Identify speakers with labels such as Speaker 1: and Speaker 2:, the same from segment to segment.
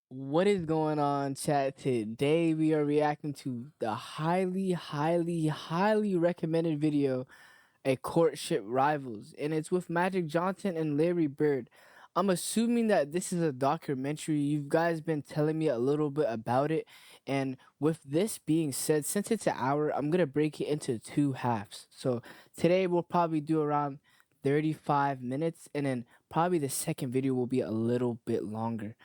Speaker 1: What is going on, chat? Today we are reacting to the highly recommended video, A Courtship Rivals, and it's with Magic Johnson and Larry Bird. I'm assuming that this is a documentary. You guys been telling me a little bit about it, and with this being said, since it's an hour, I'm gonna break it into two halves. So today we'll probably do around 35 minutes, and then probably the second video will be a little bit longer.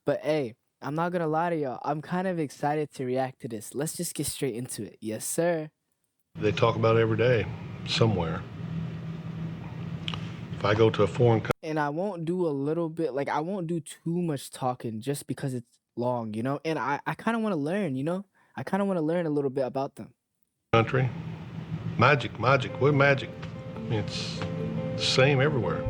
Speaker 1: But hey, I'm not gonna lie to y'all. I'm kind of excited to react to this. Let's just get straight into it. Yes, sir.
Speaker 2: They talk about it every day, somewhere. If I go to a foreign country,
Speaker 1: And I won't do a little bit, like, I won't do too much talking just because it's long, you know? And I kind of want to learn, you know? I kind of want to learn a little bit about them.
Speaker 2: magic, what magic? I mean, it's the same everywhere.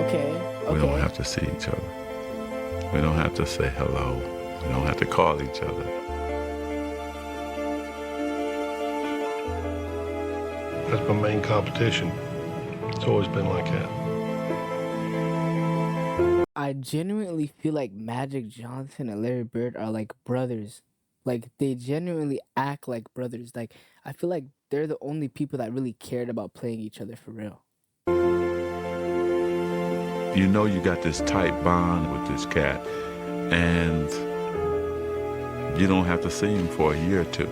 Speaker 1: Okay,
Speaker 3: We don't
Speaker 1: okay.
Speaker 3: have to see each other. We don't have to say hello. We don't have to call each other.
Speaker 2: That's my main competition. It's always been like that.
Speaker 1: I genuinely feel like Magic Johnson and Larry Bird are like brothers. Like, they genuinely act like brothers. Like, I feel like they're the only people that really cared about playing each other for real.
Speaker 3: You know you got this tight bond with this cat, and you don't have to see him for a year or two.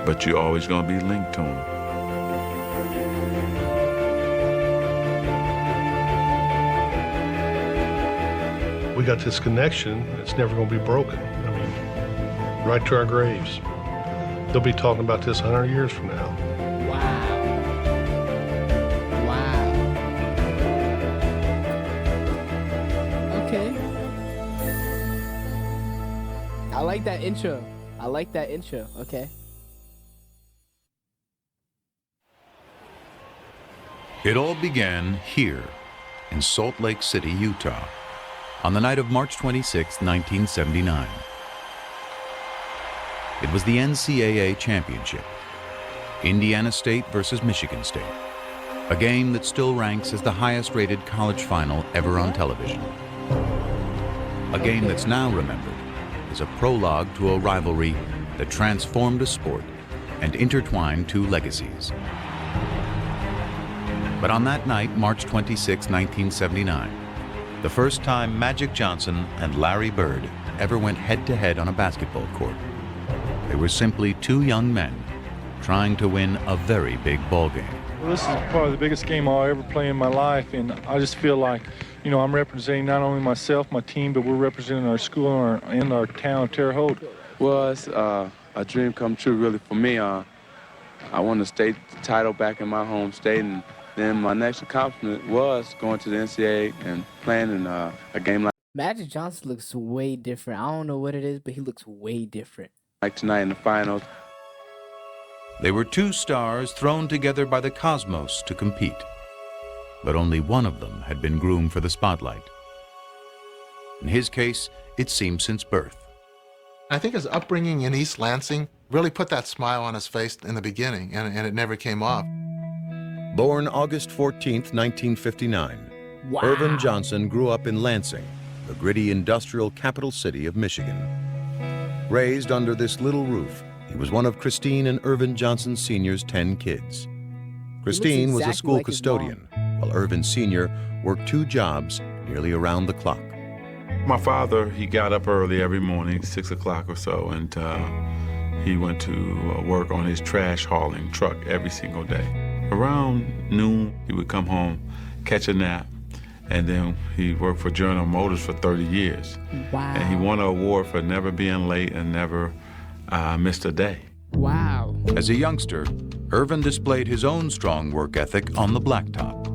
Speaker 3: But you're always going to be linked to him.
Speaker 2: We got this connection, it's never going to be broken. I mean, right to our graves. They'll be talking about this 100 years from now.
Speaker 1: Wow. Wow. Okay. I like that intro. I like that intro. Okay.
Speaker 4: It all began here in Salt Lake City, Utah, on the night of March 26, 1979. It was the NCAA Championship, Indiana State versus Michigan State, a game that still ranks as the highest-rated college final ever on television. A game that's now remembered as a prologue to a rivalry that transformed a sport and intertwined two legacies. But on that night, March 26, 1979, the first time Magic Johnson and Larry Bird ever went head-to-head on a basketball court, they were simply two young men trying to win a very big ball game.
Speaker 5: Well, this is probably the biggest game I'll ever play in my life, and I just feel like, you know, I'm representing not only myself, my team, but we're representing our school and our town of Terre Haute.
Speaker 6: Well, it's a dream come true, really, for me. I won the state title back in my home state, and then my next accomplishment was going to the NCAA and playing in a game
Speaker 1: Magic Johnson looks way different. I don't know what it is, but he looks way different.
Speaker 6: like tonight in the finals.
Speaker 4: They were two stars thrown together by the cosmos to compete, but only one of them had been groomed for the spotlight. In his case, it seemed since birth.
Speaker 7: I think his upbringing in East Lansing really put that smile on his face in the beginning, and it never came off.
Speaker 8: Born August 14, 1959,
Speaker 1: Wow.
Speaker 8: Irvin Johnson grew up in Lansing, the gritty industrial capital city of Michigan. Raised under this little roof, he was one of Christine and Irvin Johnson Sr.'s 10 kids. Christine was a
Speaker 1: exactly
Speaker 8: school
Speaker 1: like his mom.
Speaker 8: custodian, while Irvin Sr. worked two jobs nearly around the clock.
Speaker 3: My father, he got up early every morning, 6 o'clock or so, and he went to work on his trash hauling truck every single day. Around noon, he would come home, catch a nap, and then he worked for General Motors for 30 years.
Speaker 1: Wow.
Speaker 3: And he won an award for never being late and never missed a day.
Speaker 1: Wow.
Speaker 4: As a youngster, Irvin displayed his own strong work ethic on the blacktop.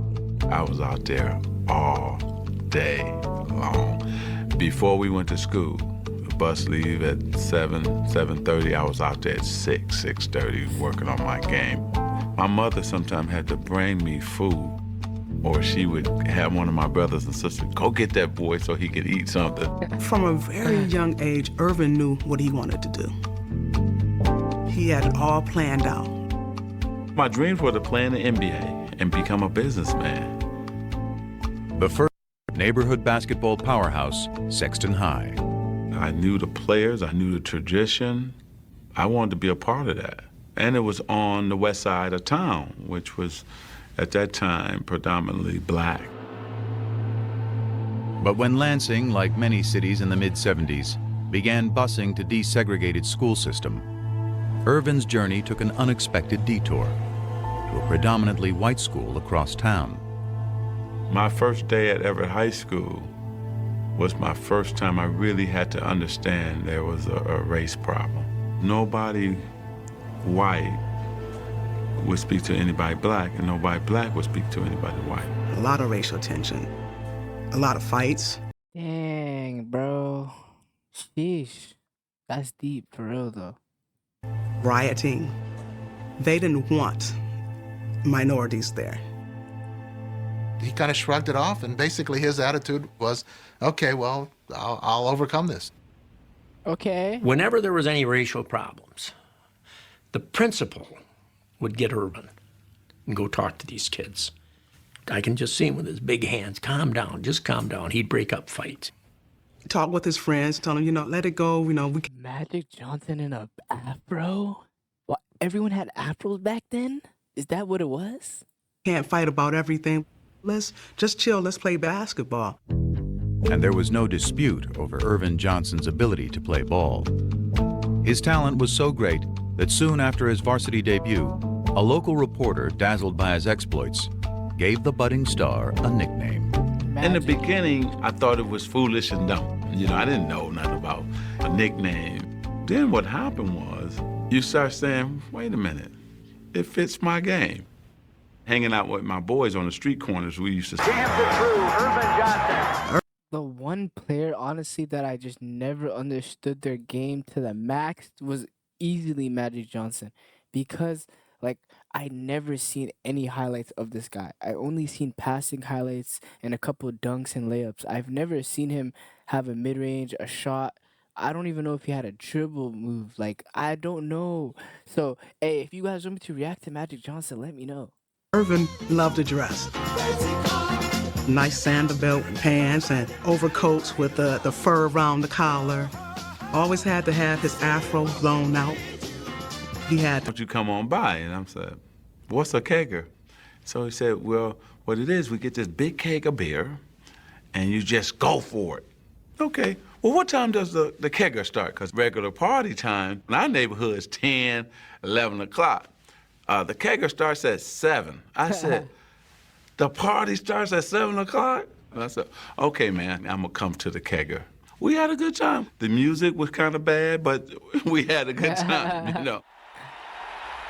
Speaker 3: I was out there all day long. Before we went to school, the bus leave at 7:30. I was out there at 6:30 working on my game. My mother sometimes had to bring me food or she would have one of my brothers and sisters go get that boy so he could eat something.
Speaker 9: From a very young age, Irvin knew what he wanted to do. He had it all planned out.
Speaker 3: My dreams were to play in the NBA and become a businessman.
Speaker 4: The first neighborhood basketball powerhouse, Sexton High.
Speaker 3: I knew the players, I knew the tradition. I wanted to be a part of that. And it was on the west side of town, which was, at that time, predominantly black.
Speaker 4: But when Lansing, like many cities in the mid-70s, began busing to desegregate its school system, Irvin's journey took an unexpected detour to a predominantly white school across town.
Speaker 3: My first day at Everett High School was my first time I really had to understand there was a race problem. Nobody white would speak to anybody black, and nobody black would speak to anybody white.
Speaker 9: A lot of racial tension, a lot of fights.
Speaker 1: Dang, bro. Sheesh. That's deep for real, though.
Speaker 9: Rioting. They didn't want minorities there.
Speaker 7: He kind of shrugged it off, and basically his attitude was, okay, well, I'll overcome this.
Speaker 1: Okay.
Speaker 10: Whenever there was any racial problems, the principal would get Irvin and go talk to these kids. I can just see him with his big hands. Calm down, just calm down. He'd break up fights.
Speaker 9: Talk with his friends, tell them, let it go, we can.
Speaker 1: Magic Johnson in a afro? What? Everyone had afros back then? Is that what it was?
Speaker 9: Can't fight about everything. Let's just chill, let's play basketball.
Speaker 4: And there was no dispute over Irvin Johnson's ability to play ball. His talent was so great that soon after his varsity debut, a local reporter, dazzled by his exploits, gave the budding star a nickname.
Speaker 3: In the beginning, I thought it was foolish and dumb. I didn't know nothing about a nickname. Then what happened was, you start saying, wait a minute, it fits my game. Hanging out with my boys on the street corners, we used to say,
Speaker 1: The one player, honestly, that I just never understood their game to the max was easily Magic Johnson. Because, I never seen any highlights of this guy. I only seen passing highlights and a couple dunks and layups. I've never seen him have a mid-range, a shot. I don't even know if he had a dribble move. I don't know. So, hey, if you guys want me to react to Magic Johnson, let me know.
Speaker 9: Irvin loved to dress. Nice sandal belt pants and overcoats with the fur around the collar. Always had to have his afro blown out. He had
Speaker 3: "Won't you come on by?" And I said, "What's a kegger?" So he said, "Well, what it is, we get this big keg of beer, and you just go for it." Okay. Well, what time does the kegger start? Because regular party time in our neighborhood is 10, 11 o'clock. The kegger starts at 7. I said, the party starts at 7 o'clock? And I said, okay, man, I'm going to come to the kegger. We had a good time. The music was kind of bad, but we had a good time,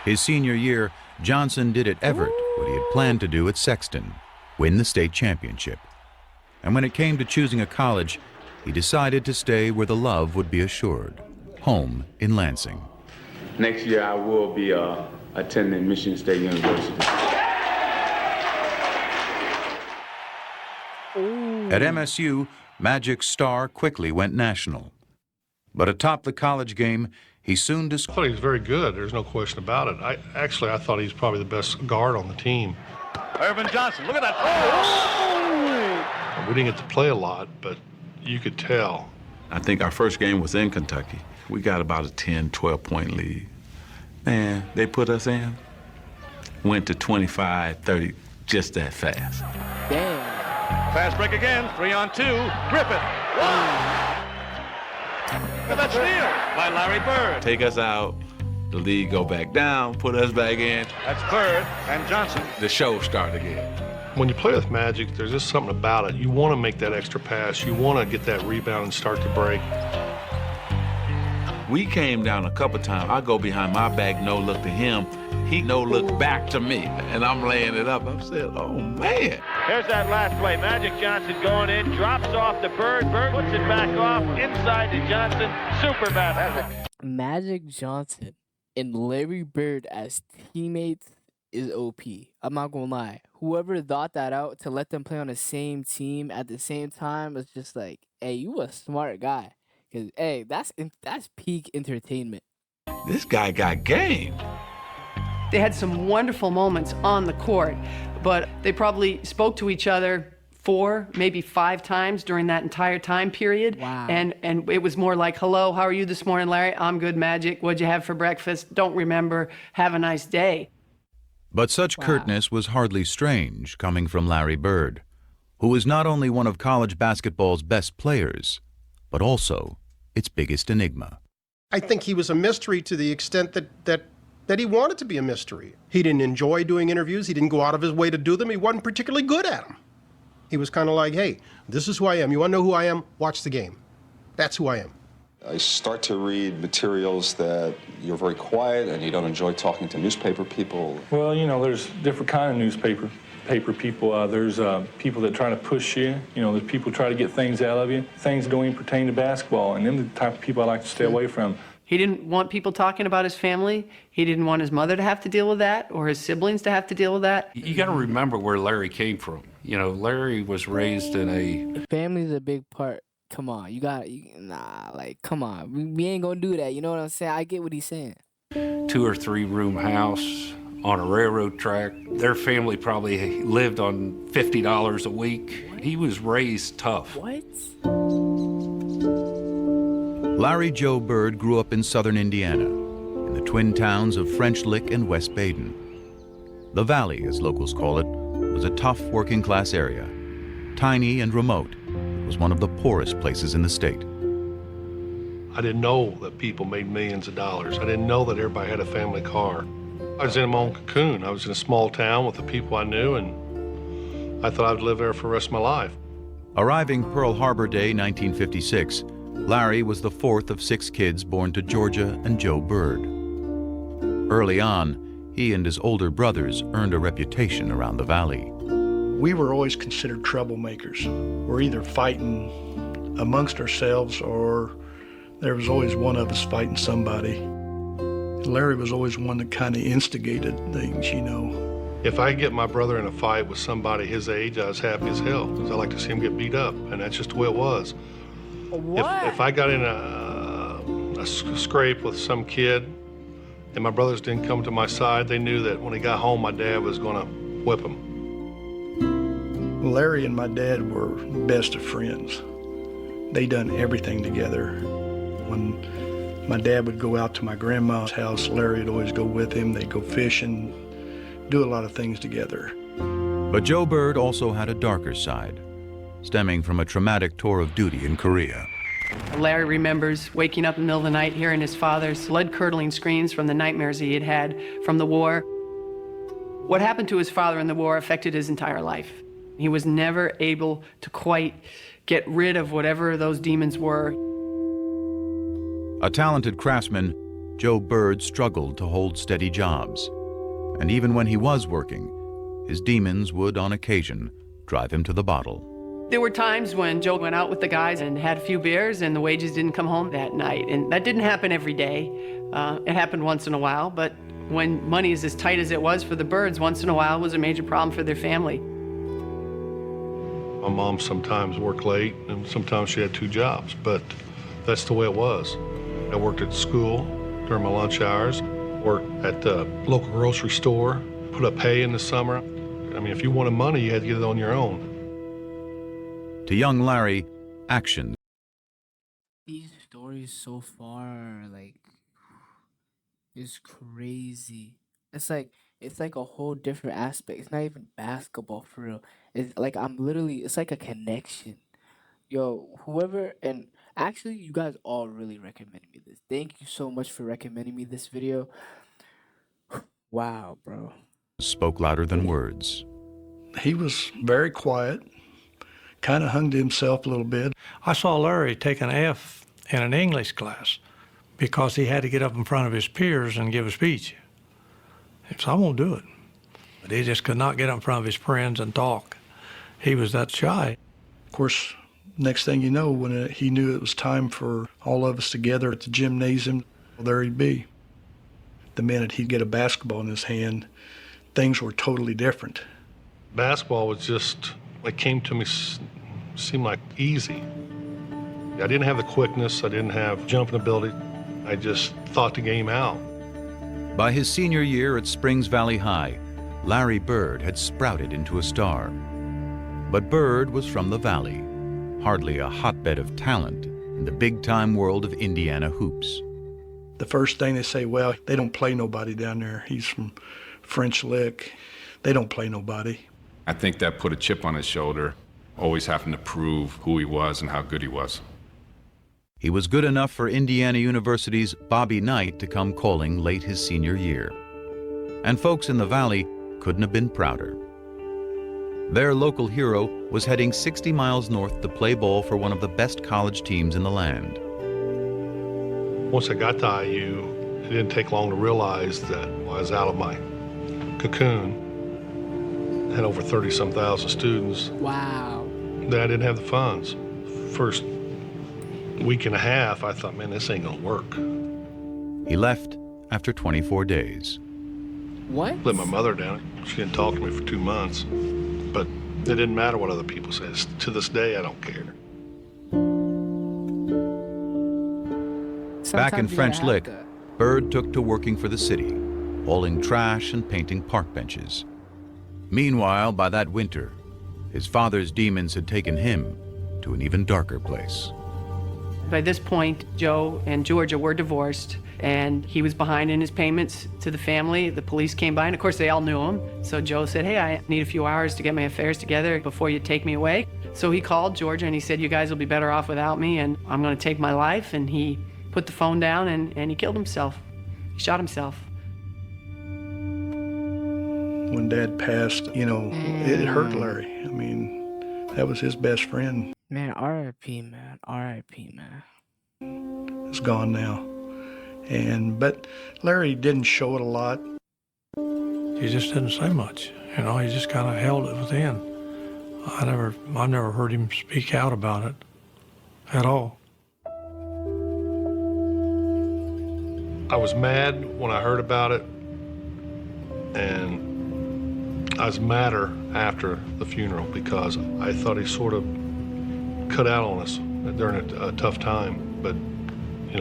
Speaker 4: His senior year, Johnson did at Everett what he had planned to do at Sexton, win the state championship. And when it came to choosing a college, he decided to stay where the love would be assured, home in Lansing.
Speaker 6: Next year, I will be attending Michigan State University.
Speaker 4: At MSU, Magic's star quickly went national. But atop the college game, he soon
Speaker 2: I
Speaker 4: discovered
Speaker 2: thought he was very good. There's no question about it. I thought he was probably the best guard on the team.
Speaker 11: Irvin Johnson, look at that.
Speaker 2: We didn't get to play a lot, but you could tell.
Speaker 3: I think our first game was in Kentucky. We got about a 10, 12-point lead. Man, they put us in. Went to 25, 30, just that fast.
Speaker 1: Damn.
Speaker 11: Fast break again, 3-on-2. Griffith. And that's steal by Larry Bird.
Speaker 3: Take us out, the lead go back down, put us back in.
Speaker 11: That's Bird and Johnson.
Speaker 3: The show start again.
Speaker 2: When you play with Magic, there's just something about it. You want to make that extra pass. You want to get that rebound and start to break.
Speaker 3: We came down a couple times. I go behind my back, no look to him. He no look back to me, and I'm laying it up. I'm saying, oh, man.
Speaker 11: Here's that last play. Magic Johnson going in, drops off to Bird. Bird puts it back off, inside to Johnson. Super basket.
Speaker 1: Magic Johnson and Larry Bird as teammates is OP. I'm not gonna lie. whoever thought that out to let them play on the same team at the same time was just like, hey, you a smart guy. Cause hey, that's peak entertainment.
Speaker 3: This guy got game.
Speaker 12: They had some wonderful moments on the court, but they probably spoke to each other 4, maybe 5 times during that entire time period.
Speaker 1: Wow.
Speaker 12: And it was more like, hello, how are you this morning, Larry? I'm good, Magic. What'd you have for breakfast? Don't remember. Have a nice day.
Speaker 4: But such curtness was hardly strange coming from Larry Bird, who was not only one of college basketball's best players, but also its biggest enigma.
Speaker 13: I think he was a mystery to the extent that he wanted to be a mystery. He didn't enjoy doing interviews. He didn't go out of his way to do them. He wasn't particularly good at them. He was kind of like, hey, this is who I am. You want to know who I am? Watch the game. That's who I am.
Speaker 14: I start to read materials that you're very quiet and you don't enjoy talking to newspaper people.
Speaker 5: Well, you know, there's different kind of newspaper people. There's people that try to push you. You know, there's people try to get things out of you. Things don't even pertain to basketball, and them the type of people I like to stay away from.
Speaker 12: He didn't want people talking about his family. He didn't want his mother to have to deal with that or his siblings to have to deal with that.
Speaker 15: You got to remember where Larry came from. You know, Larry was raised in a...
Speaker 1: Family's a big part. Come on, come on. We ain't gonna do that. You know what I'm saying? I get what he's saying.
Speaker 15: 2 or 3 room house on a railroad track. Their family probably lived on $50 a week. He was raised tough.
Speaker 1: What?
Speaker 4: Larry Joe Bird grew up in southern Indiana, in the twin towns of French Lick and West Baden. The Valley, as locals call it, was a tough working-class area. Tiny and remote, it was one of the poorest places in the state.
Speaker 2: I didn't know that people made millions of dollars. I didn't know that everybody had a family car. I was in my own cocoon. I was in a small town with the people I knew, and I thought I would live there for the rest of my life.
Speaker 4: Arriving Pearl Harbor Day 1956, Larry was the 4th of 6 kids born to Georgia and Joe Bird. Early on, he and his older brothers earned a reputation around the Valley.
Speaker 16: We were always considered troublemakers. We're either fighting amongst ourselves or there was always one of us fighting somebody. Larry was always one that kind of instigated things, you know.
Speaker 2: If I get my brother in a fight with somebody his age, I was happy as hell because I like to see him get beat up, and that's just the way it was. If I got in a scrape with some kid and my brothers didn't come to my side, they knew that when he got home, my dad was going to whip him.
Speaker 16: Larry and my dad were best of friends. They done everything together. When my dad would go out to my grandma's house, Larry would always go with him. They'd go fishing, do a lot of things together.
Speaker 4: But Joe Bird also had a darker side, stemming from a traumatic tour of duty in Korea.
Speaker 12: Larry remembers waking up in the middle of the night hearing his father's blood-curdling screams from the nightmares he had had from the war. What happened to his father in the war affected his entire life. He was never able to quite get rid of whatever those demons were.
Speaker 4: A talented craftsman, Joe Bird struggled to hold steady jobs. And even when he was working, his demons would, on occasion, drive him to the bottle.
Speaker 12: There were times when Joe went out with the guys and had a few beers and the wages didn't come home that night. And that didn't happen every day. It happened once in a while, but when money is as tight as it was for the Birds, once in a while was a major problem for their family.
Speaker 2: My mom sometimes worked late and sometimes she had 2 jobs, but that's the way it was. I worked at school during my lunch hours, worked at the local grocery store, put up hay in the summer. I mean, if you wanted money, you had to get it on your own.
Speaker 4: To young Larry, action.
Speaker 1: These stories so far, like, is crazy. It's like a whole different aspect. It's not even basketball for real. It's like it's like a connection. Yo, whoever, and actually you guys all really recommended me this. Thank you so much for recommending me this video. Wow, bro.
Speaker 4: Spoke louder than words.
Speaker 16: He was very quiet, kind of hung to himself a little bit.
Speaker 10: I saw Larry take an F in an English class because he had to get up in front of his peers and give a speech. So I won't do it. But he just could not get up in front of his friends and talk. He was that shy.
Speaker 16: Of course, next thing you know, when he knew it was time for all of us together at the gymnasium, well, there he'd be. The minute he'd get a basketball in his hand, things were totally different.
Speaker 2: Basketball was just, it came to me, seemed like easy. I didn't have the quickness, I didn't have jumping ability. I just thought the game out.
Speaker 4: By his senior year at Springs Valley High, Larry Bird had sprouted into a star. But Bird was from the Valley, hardly a hotbed of talent in the big-time world of Indiana hoops.
Speaker 16: The first thing they say, well, they don't play nobody down there. He's from French Lick. They don't play nobody.
Speaker 17: I think that put a chip on his shoulder, always having to prove who he was and how good he was.
Speaker 4: He was good enough for Indiana University's Bobby Knight to come calling late his senior year. And folks in the Valley couldn't have been prouder. Their local hero was heading 60 miles north to play ball for one of the best college teams in the land.
Speaker 2: Once I got to IU, it didn't take long to realize that I was out of my cocoon. Had over 30-some thousand students.
Speaker 1: Wow.
Speaker 2: That I didn't have the funds. First week and a half, I thought, man, this ain't gonna work.
Speaker 4: He left after 24 days.
Speaker 1: What?
Speaker 2: Let my mother down. She didn't talk to me for 2 months. But it didn't matter what other people said. To this day, I don't care.
Speaker 4: Back in French Lick, Bird took to working for the city, hauling trash and painting park benches. Meanwhile, by that winter, his father's demons had taken him to an even darker place.
Speaker 12: By this point, Joe and Georgia were divorced, and he was behind in his payments to the family. The police came by, and of course they all knew him. So Joe said, hey, I need a few hours to get my affairs together before you take me away. So he called Georgia and he said, you guys will be better off without me, and I'm gonna take my life. And he put the phone down and he killed himself. He shot himself.
Speaker 16: When Dad passed, it hurt Larry. I mean, that was his best friend.
Speaker 1: Man, R.I.P., man. R.I.P., man.
Speaker 16: It's gone now. But Larry didn't show it a lot.
Speaker 18: He just didn't say much. He just kind of held it within. I never heard him speak out about it at all.
Speaker 2: I was mad when I heard about it, and I was madder after the funeral because I thought he sort of cut out on us during a tough time. But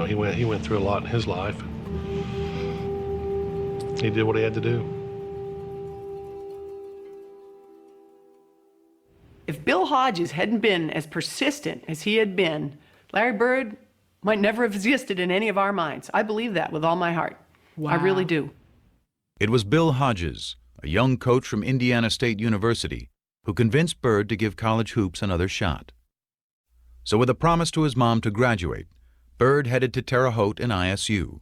Speaker 2: he went through a lot in his life. He did what he had to do.
Speaker 12: If Bill Hodges hadn't been as persistent as he had been, Larry Bird might never have existed in any of our minds. I believe that with all my heart.
Speaker 1: Wow.
Speaker 12: I really do.
Speaker 4: It was Bill Hodges, a young coach from Indiana State University, who convinced Bird to give college hoops another shot. So with a promise to his mom to graduate, Bird headed to Terre Haute and ISU,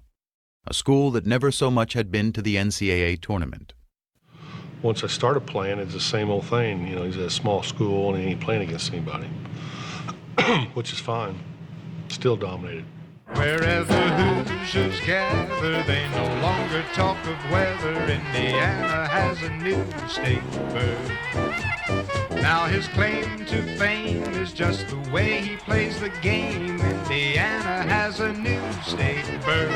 Speaker 4: a school that never so much had been to the NCAA tournament.
Speaker 2: Once I started playing, it's the same old thing. He's at a small school and he ain't playing against anybody, which is fine. Still dominated.
Speaker 19: Wherever Hoosiers gather, they no longer talk of whether Indiana has a new state bird. Now his claim to fame is just the way he plays the game. Indiana has a new state bird.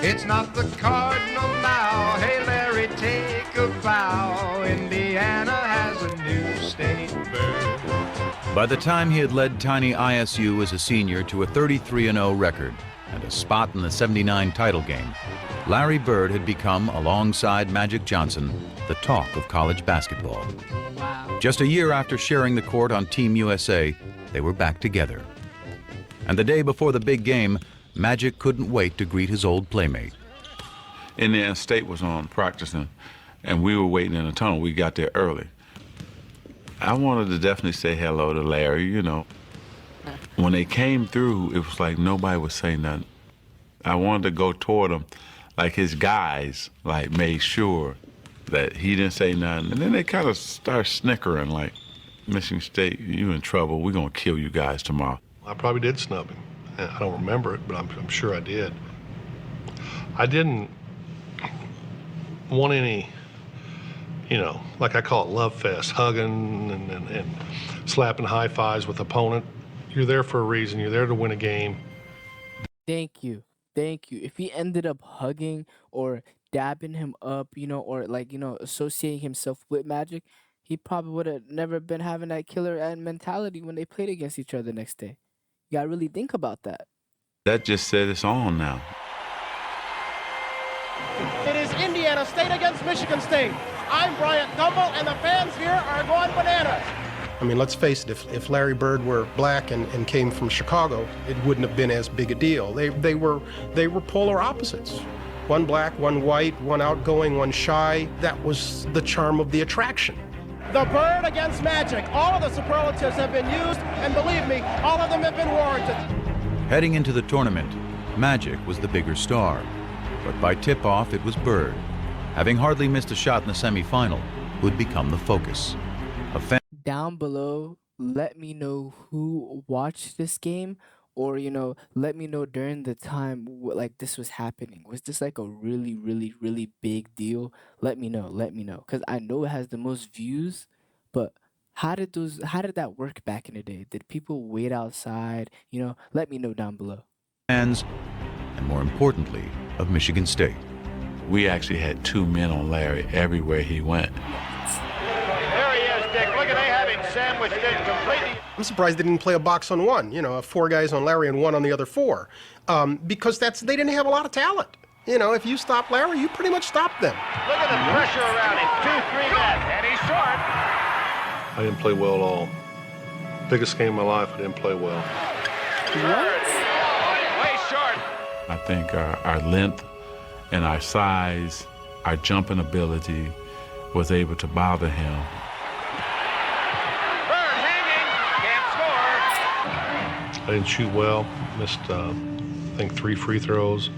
Speaker 19: It's not the cardinal now. Hey Larry, take a bow. Indiana has a new state bird.
Speaker 4: By the time he had led tiny ISU as a senior to a 33-0 record and a spot in the '79 title game, Larry Bird had become, alongside Magic Johnson, the talk of college basketball.
Speaker 1: Wow.
Speaker 4: Just a year after sharing the court on Team USA, they were back together. And the day before the big game, Magic couldn't wait to greet his old playmate.
Speaker 3: Indiana State was on practicing, and we were waiting in the tunnel. We got there early. I wanted to definitely say hello to Larry, When they came through, it was like nobody would say nothing. I wanted to go toward him, like his guys, made sure that he didn't say nothing. And then they kind of started snickering, like, Michigan State, you in trouble. We're going to kill you guys tomorrow.
Speaker 2: I probably did snub him. I don't remember it, but I'm sure I did. I didn't want any, like I call it love fest, hugging and slapping high fives with opponent. You're there for a reason. You're there to win a game.
Speaker 1: Thank you. If he ended up hugging or dabbing him up, or associating himself with Magic, he probably would have never been having that killer mentality when they played against each other the next day. You gotta really think about that.
Speaker 3: That just said it's on now.
Speaker 20: It is Indiana State against Michigan State. I'm Bryant Gumbel, and the fans here are going bananas.
Speaker 13: I mean, let's face it, if Larry Bird were black and came from Chicago, it wouldn't have been as big a deal. They were polar opposites. One black, one white, one outgoing, one shy. That was the charm of the attraction.
Speaker 20: The Bird against Magic. All of the superlatives have been used, and believe me, all of them have been warranted.
Speaker 4: Heading into the tournament, Magic was the bigger star. But by tip-off, it was Bird, having hardly missed a shot in the semifinal, who would become the focus.
Speaker 1: Down below, let me know who watched this game, or, you know, let me know during the time like this was happening. Was this like a really, really, really big deal? Let me know, because I know it has the most views, but how did that work back in the day? Did people wait outside? You know, let me know down below.
Speaker 4: Fans, and more importantly, of Michigan State.
Speaker 3: We actually had 2 men on Larry everywhere he went.
Speaker 11: There he is, Dick. Look at they having sandwiched in completely.
Speaker 13: I'm surprised they didn't play a box on one, you know, 4 guys on Larry and 1 on the other 4, because they didn't have a lot of talent. You know, if you stop Larry, you pretty much stop them.
Speaker 11: Look at the pressure around him. 2-3 men, and he's short.
Speaker 2: I didn't play well at all. Biggest game of my life, I didn't play well.
Speaker 11: Way short.
Speaker 3: I think our length and our size, our jumping ability was able to bother him.
Speaker 11: Bird hanging, can't score.
Speaker 2: I didn't shoot well, missed, I think 3 free throws.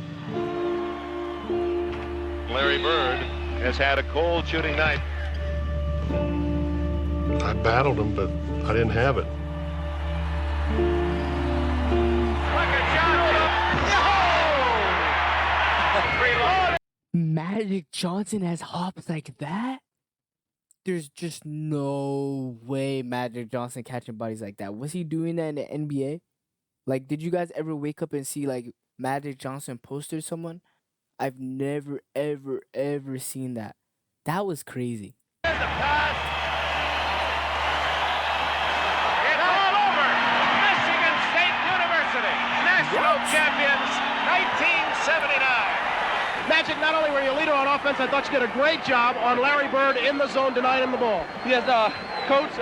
Speaker 11: Larry Bird has had a cold shooting night.
Speaker 2: I battled him, but I didn't have it.
Speaker 1: Magic Johnson has hops like that? There's just no way Magic Johnson catching bodies like that. Was he doing that in the NBA? Like, did you guys ever wake up and see, like, Magic Johnson poster someone? I've never, ever, ever seen that. That was crazy.
Speaker 11: It's all over. Michigan State University, national champions, 1979.
Speaker 20: Magic, not only were you a leader on offense, I thought you did a great job on Larry Bird in the zone denying him the ball.
Speaker 21: Yes, Coach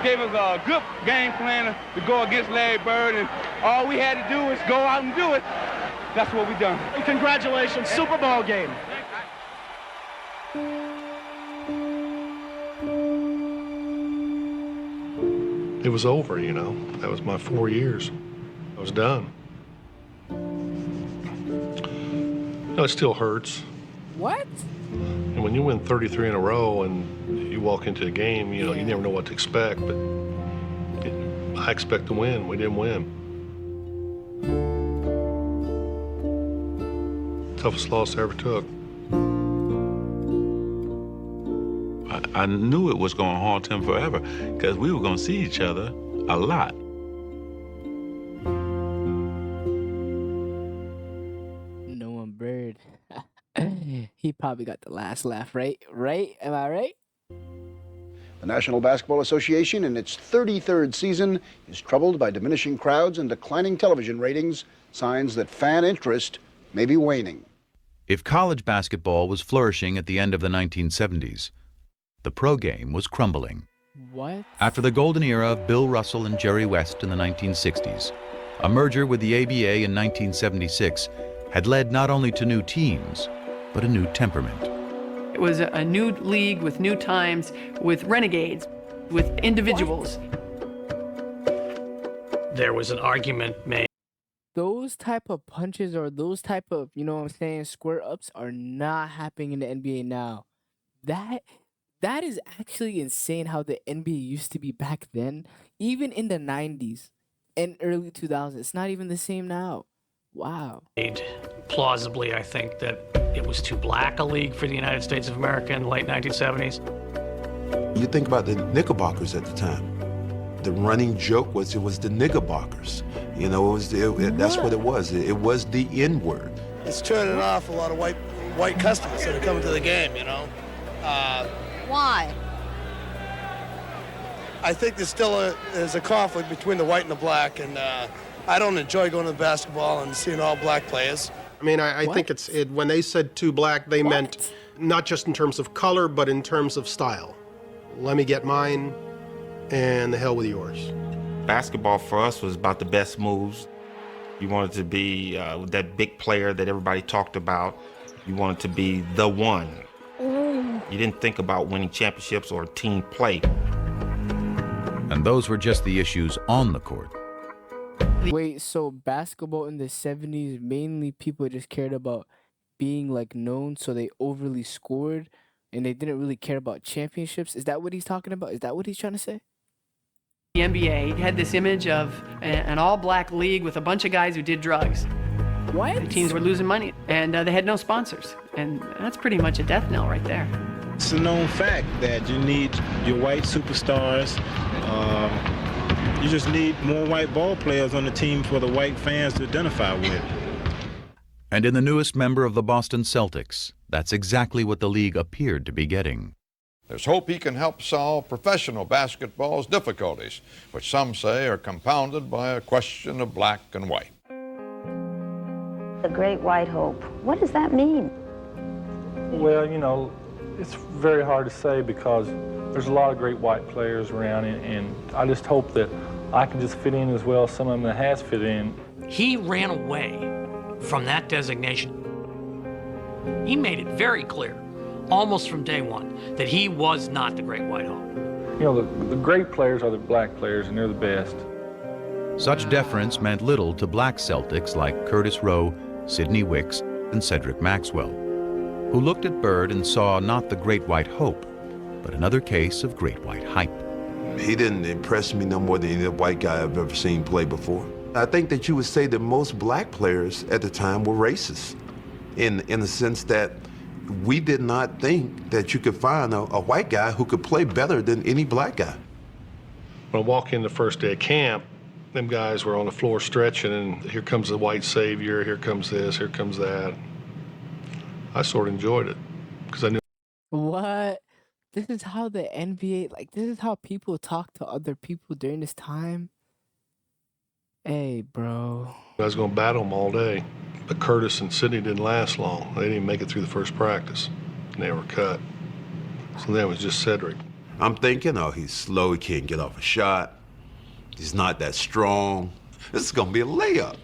Speaker 21: gave us a good game plan to go against Larry Bird, and all we had to do was go out and do it. That's what we done.
Speaker 20: And congratulations, Super Bowl game.
Speaker 2: It was over, you know. That was my 4 years. I was done. You know, it still hurts.
Speaker 1: What?
Speaker 2: And when you win 33 in a row and you walk into a game, you know, you never know what to expect, but I expect to win. We didn't win. Toughest loss I ever took.
Speaker 3: I knew it was going to haunt him forever because we were going to see each other a lot.
Speaker 1: Noah Bird. He probably got the last laugh, right? Right? Am I right?
Speaker 22: The National Basketball Association, in its 33rd season, is troubled by diminishing crowds and declining television ratings, signs that fan interest may be waning.
Speaker 4: If college basketball was flourishing at the end of the 1970s, the pro game was crumbling.
Speaker 1: What?
Speaker 4: After the golden era of Bill Russell and Jerry West in the 1960s, a merger with the ABA in 1976 had led not only to new teams, but a new temperament.
Speaker 12: It was a new league with new times, with renegades, with individuals.
Speaker 10: There was an argument made.
Speaker 1: Those type of punches or those type of, you know what I'm saying, square ups are not happening in the NBA now. That is actually insane how the NBA used to be back then, even in the 90s and early 2000s. It's not even the same now. Wow.
Speaker 10: Plausibly, I think that it was too black a league for the United States of America in the late 1970s.
Speaker 23: You think about the Knickerbockers at the time. The running joke was it was the Knickerbockers. You know, that's what it was. It was the N-word.
Speaker 24: It's turning off a lot of white customers that are coming to the game, you know.
Speaker 25: Why?
Speaker 24: I think there's still there's a conflict between the white and the black, and I don't enjoy going to basketball and seeing all black players.
Speaker 13: I mean, I think when they said too black, they meant not just in terms of color, but in terms of style. Let me get mine, and the hell with yours.
Speaker 6: Basketball for us was about the best moves. You wanted to be that big player that everybody talked about. You wanted to be the one. You didn't think about winning championships or team play.
Speaker 4: And those were just the issues on the court.
Speaker 1: Wait, so basketball in the 70s, mainly people just cared about being like known, so they overly scored and they didn't really care about championships? Is that what he's talking about? Is that what he's trying to say?
Speaker 12: The NBA had this image of an all-black league with a bunch of guys who did drugs.
Speaker 1: What?
Speaker 12: The teams were losing money, and they had no sponsors. And that's pretty much a death knell right there.
Speaker 7: It's a known fact that you need your white superstars. You just need more white ball players on the team for the white fans to identify with.
Speaker 4: And in the newest member of the Boston Celtics, that's exactly what the league appeared to be getting.
Speaker 8: There's hope he can help solve professional basketball's difficulties, which some say are compounded by a question of black and white.
Speaker 9: The great white hope. What does that mean?
Speaker 5: Well, you know, it's very hard to say because there's a lot of great white players around, and I just hope that I can just fit in as well as some of them that has fit in.
Speaker 10: He ran away from that designation. He made it very clear, almost from day one, that he was not the great white hope.
Speaker 5: You know, the great players are the black players, and they're the best.
Speaker 4: Such deference meant little to black Celtics like Curtis Rowe, Sidney Wicks, and Cedric Maxwell, who looked at Bird and saw not the great white hope, but another case of great white hype.
Speaker 23: He didn't impress me no more than any white guy I've ever seen play before. I think that you would say that most black players at the time were racist, in the sense that we did not think that you could find a white guy who could play better than any black guy.
Speaker 2: When I walk in the first day of camp, them guys were on the floor stretching, and here comes the white savior, here comes this, here comes that. I sort of enjoyed it because I knew.
Speaker 1: What? This is how the NBA, like, this is how people talk to other people during this time? Hey, bro.
Speaker 2: I was going to battle them all day, but Curtis and Sidney didn't last long. They didn't even make it through the first practice, and they were cut. So then it was just Cedric.
Speaker 23: I'm thinking, oh, he's slow, he can't get off a shot. He's not that strong. This is gonna be a layup.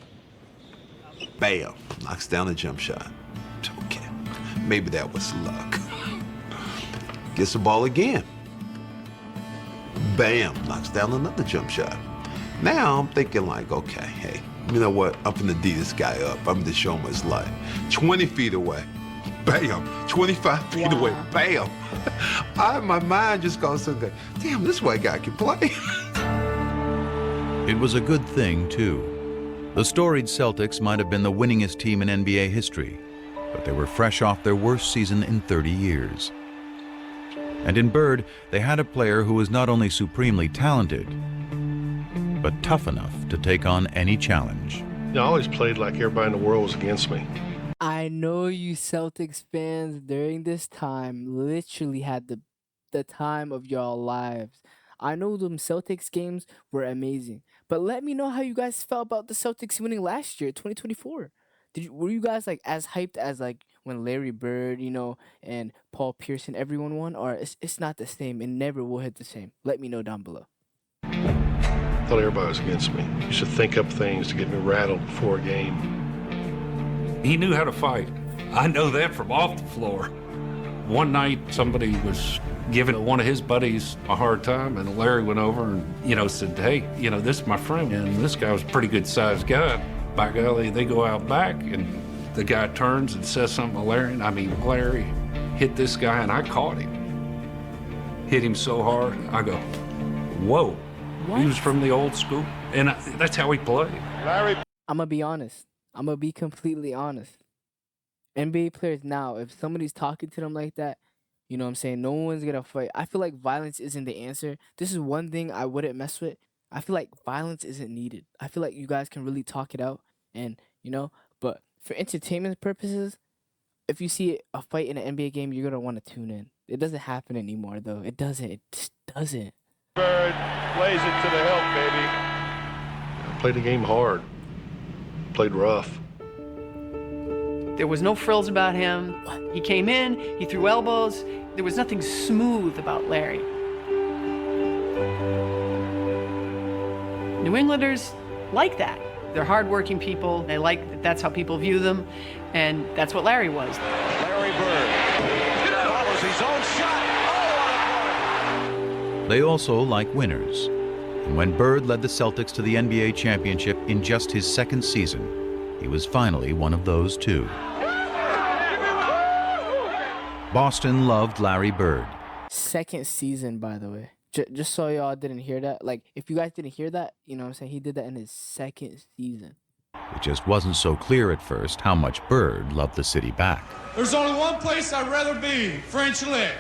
Speaker 23: Bam, knocks down a jump shot. Okay, maybe that was luck. Gets the ball again. Bam, knocks down another jump shot. Now I'm thinking like, okay, hey, you know what? I'm gonna D this guy up. I'm gonna show him his life. 20 feet away. Bam, 25 feet away. Bam. My mind just goes something. Damn, this white guy can play.
Speaker 4: It was a good thing, too. The storied Celtics might have been the winningest team in NBA history, but they were fresh off their worst season in 30 years. And in Bird, they had a player who was not only supremely talented, but tough enough to take on any challenge.
Speaker 2: I always played like everybody in the world was against me.
Speaker 1: I know you Celtics fans during this time literally had the time of your lives. I know them Celtics games were amazing, but let me know how you guys felt about the Celtics winning last year, 2024. Were you guys like as hyped as like when Larry Bird, you know, and Paul Pierce and everyone won, or it's not the same? It never will hit the same. Let me know down below.
Speaker 2: I thought everybody was against me. You should think up things to get me rattled before a game.
Speaker 15: He knew how to fight. I know that from off the floor. One night, somebody was giving one of his buddies a hard time, and Larry went over and, said, hey, this is my friend, and this guy was a pretty good-sized guy. By golly, they go out back, and the guy turns and says something to Larry, and Larry hit this guy, and I caught him. Hit him so hard, I go, whoa. What? He was from the old school, and that's how he played.
Speaker 1: Larry. I'm going to be honest. I'm going to be completely honest. NBA players now, if somebody's talking to them like that, you know what I'm saying, no one's going to fight. I feel like violence isn't the answer. This is one thing I wouldn't mess with. I feel like violence isn't needed. I feel like you guys can really talk it out and, but for entertainment purposes, if you see a fight in an NBA game, you're going to want to tune in. It doesn't happen anymore, though. It doesn't. It just doesn't.
Speaker 11: Bird plays it to the hilt, baby.
Speaker 2: I played the game hard, played rough.
Speaker 12: There was no frills about him. He came in, he threw elbows. There was nothing smooth about Larry. New Englanders like that. They're hardworking people. They like that that's how people view them, and that's what Larry was.
Speaker 11: Larry Bird follows his own shot.
Speaker 4: They also like winners. And when Bird led the Celtics to the NBA championship in just his second season, he was finally one of those too. Boston loved Larry Bird.
Speaker 1: Second season, by the way. Just so y'all didn't hear that. Like, if you guys didn't hear that, you know what I'm saying? He did that in his second season.
Speaker 4: It just wasn't so clear at first how much Bird loved the city back.
Speaker 14: There's only one place I'd rather be, French Lick.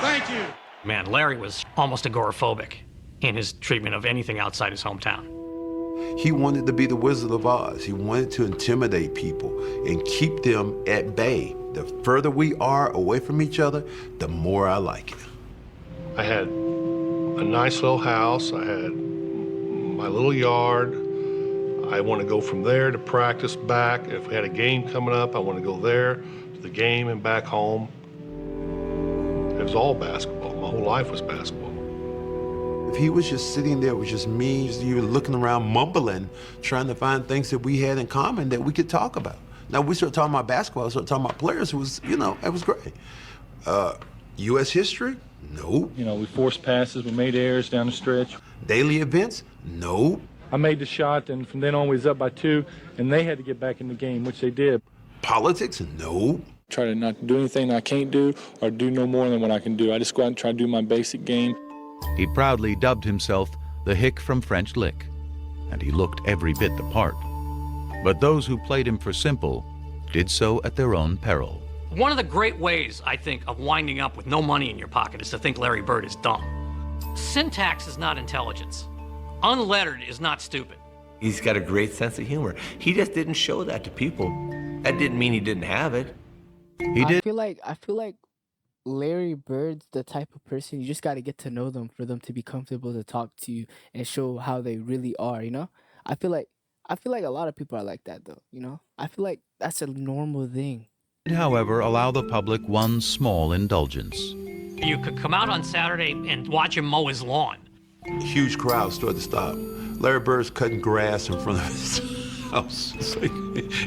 Speaker 14: Thank you.
Speaker 10: Man, Larry was almost agoraphobic in his treatment of anything outside his hometown.
Speaker 23: He wanted to be the Wizard of Oz. He wanted to intimidate people and keep them at bay. The further we are away from each other, the more I like it.
Speaker 2: I had a nice little house. I had my little yard. I want to go from there to practice back. If we had a game coming up, I want to go there to the game and back home. It was all basketball. My whole life was basketball.
Speaker 23: If he was just sitting there with just me, you were looking around mumbling, trying to find things that we had in common that we could talk about. Now, we started talking about basketball, started talking about players. It was, it was great. U.S. history? Nope.
Speaker 5: We forced passes, we made errors down the stretch.
Speaker 23: Daily events? Nope.
Speaker 5: I made the shot, and from then on we was up by 2, and they had to get back in the game, which they did.
Speaker 23: Politics? Nope.
Speaker 5: Try to not do anything I can't do or do no more than what I can do. I just go out and try to do my basic game.
Speaker 4: He proudly dubbed himself the Hick from French Lick, and he looked every bit the part. But those who played him for simple did so at their own peril.
Speaker 10: One of the great ways, I think, of winding up with no money in your pocket is to think Larry Bird is dumb. Syntax is not intelligence. Unlettered is not stupid.
Speaker 16: He's got a great sense of humor. He just didn't show that to people. That didn't mean he didn't have it.
Speaker 4: He did.
Speaker 1: I feel like Larry Bird's the type of person you just got to get to know them for them to be comfortable to talk to you and show how they really are, you know? I feel like a lot of people are like that though, you know? I feel like that's a normal thing.
Speaker 4: However, allow the public one small indulgence.
Speaker 10: You could come out on Saturday and watch him mow his lawn.
Speaker 23: Huge crowd started to stop. Larry Bird's cutting grass in front of his house.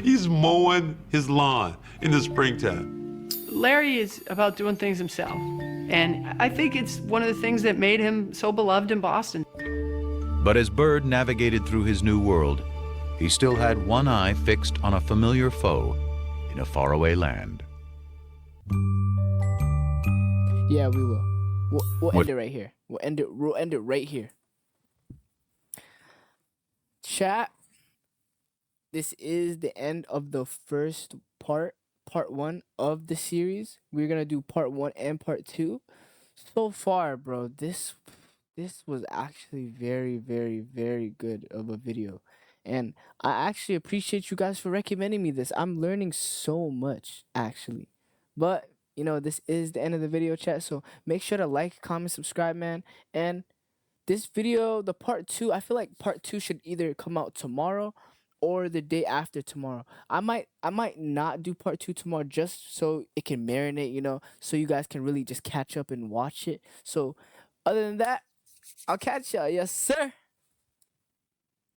Speaker 23: He's mowing his lawn in the springtime.
Speaker 12: Larry is about doing things himself. And I think it's one of the things that made him so beloved in Boston.
Speaker 4: But as Bird navigated through his new world, he still had one eye fixed on a familiar foe in a faraway land.
Speaker 1: Yeah, we will. We'll end it right here. We'll end it right here. Chat. This is the end of the first part 1 of the series. We're gonna do part 1 and part 2. So far, bro, this was actually very, very, very good of a video. And I actually appreciate you guys for recommending me this. I'm learning so much, actually. But, this is the end of the video, chat. So make sure to like, comment, subscribe, man. And this video, the part 2, I feel like part 2 should either come out tomorrow or the day after tomorrow. I might not do part 2 tomorrow just so it can marinate, so you guys can really just catch up and watch it. So other than that, I'll catch y'all. Yes, sir.